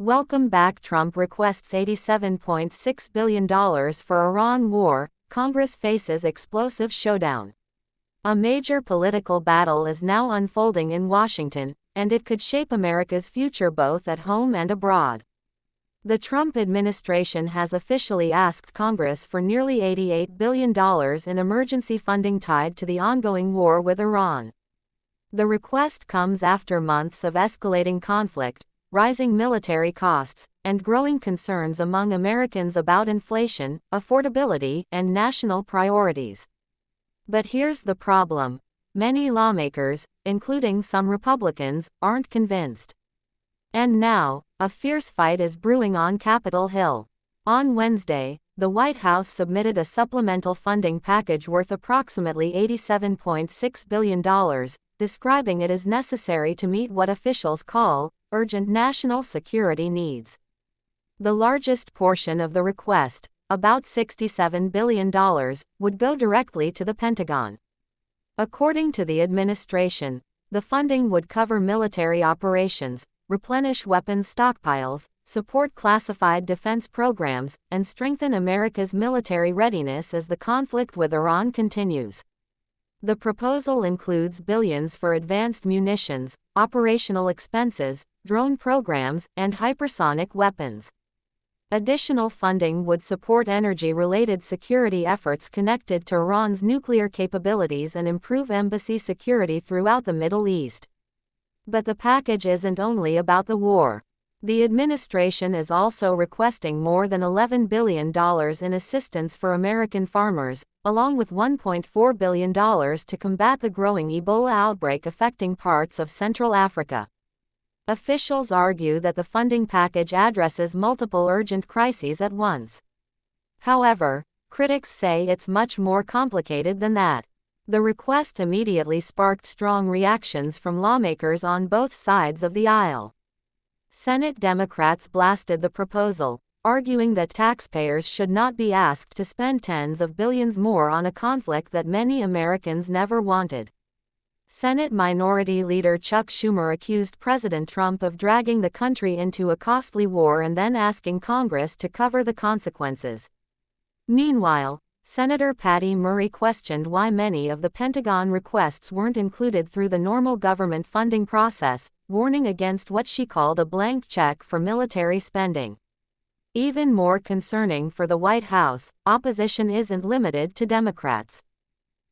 Welcome back. Trump requests $87.6 billion for Iran war, Congress faces explosive showdown. A major political battle is now unfolding in Washington, and it could shape America's future both at home and abroad. The Trump administration has officially asked Congress for nearly $88 billion in emergency funding tied to the ongoing war with Iran. The request comes after months of escalating conflict, rising military costs, and growing concerns among Americans about inflation, affordability, and national priorities. But here's the problem. Many lawmakers, including some Republicans, aren't convinced. And now, a fierce fight is brewing on Capitol Hill. On Wednesday, the White House submitted a supplemental funding package worth approximately $87.6 billion, describing it as necessary to meet what officials call urgent national security needs. The largest portion of the request, about $67 billion, would go directly to the Pentagon. According to the administration, the funding would cover military operations, replenish weapons stockpiles, support classified defense programs, and strengthen America's military readiness as the conflict with Iran continues. The proposal includes billions for advanced munitions, operational expenses, drone programs, and hypersonic weapons. Additional funding would support energy-related security efforts connected to Iran's nuclear capabilities and improve embassy security throughout the Middle East. But the package isn't only about the war. The administration is also requesting more than $11 billion in assistance for American farmers, along with $1.4 billion to combat the growing Ebola outbreak affecting parts of Central Africa. Officials argue that the funding package addresses multiple urgent crises at once. However, critics say it's much more complicated than that. The request immediately sparked strong reactions from lawmakers on both sides of the aisle. Senate Democrats blasted the proposal, arguing that taxpayers should not be asked to spend tens of billions more on a conflict that many Americans never wanted. Senate Minority Leader Chuck Schumer accused President Trump of dragging the country into a costly war and then asking Congress to cover the consequences. Meanwhile, Senator Patty Murray questioned why many of the Pentagon requests weren't included through the normal government funding process, warning against what she called a blank check for military spending. Even more concerning for the White House, opposition isn't limited to Democrats.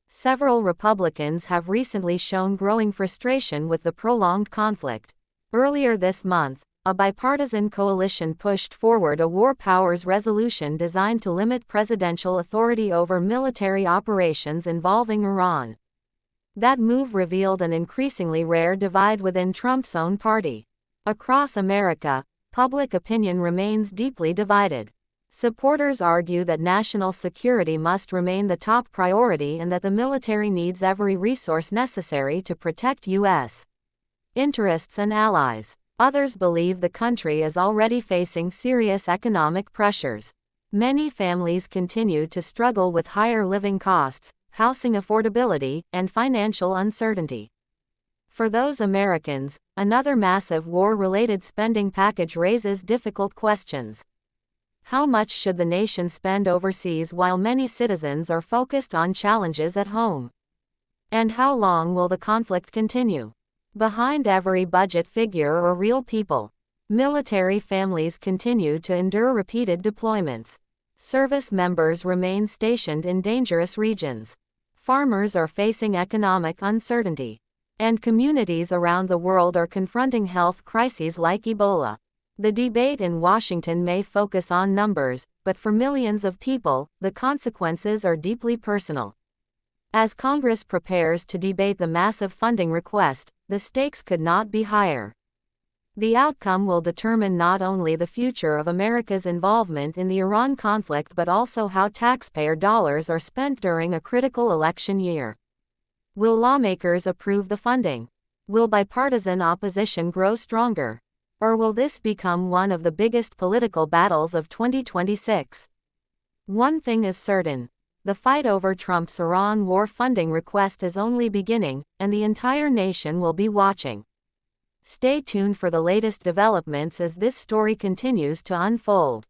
Several Republicans have recently shown growing frustration with the prolonged conflict. Earlier this month, a bipartisan coalition pushed forward a war powers resolution designed to limit presidential authority over military operations involving Iran. That move revealed an increasingly rare divide within Trump's own party. Across America, public opinion remains deeply divided. Supporters argue that national security must remain the top priority and that the military needs every resource necessary to protect U.S. interests and allies. Others believe the country is already facing serious economic pressures. Many families continue to struggle with higher living costs, housing affordability, and financial uncertainty. For those Americans, another massive war-related spending package raises difficult questions. How much should the nation spend overseas while many citizens are focused on challenges at home? And how long will the conflict continue? Behind every budget figure are real people. Military families continue to endure repeated deployments. Service members remain stationed in dangerous regions. Farmers are facing economic uncertainty. And communities around the world are confronting health crises like Ebola. The debate in Washington may focus on numbers, but for millions of people, the consequences are deeply personal. As Congress prepares to debate the massive funding request, the stakes could not be higher. The outcome will determine not only the future of America's involvement in the Iran conflict but also how taxpayer dollars are spent during a critical election year. Will lawmakers approve the funding? Will bipartisan opposition grow stronger? Or will this become one of the biggest political battles of 2026? One thing is certain. The fight over Trump's Iran war funding request is only beginning, and the entire nation will be watching. Stay tuned for the latest developments as this story continues to unfold.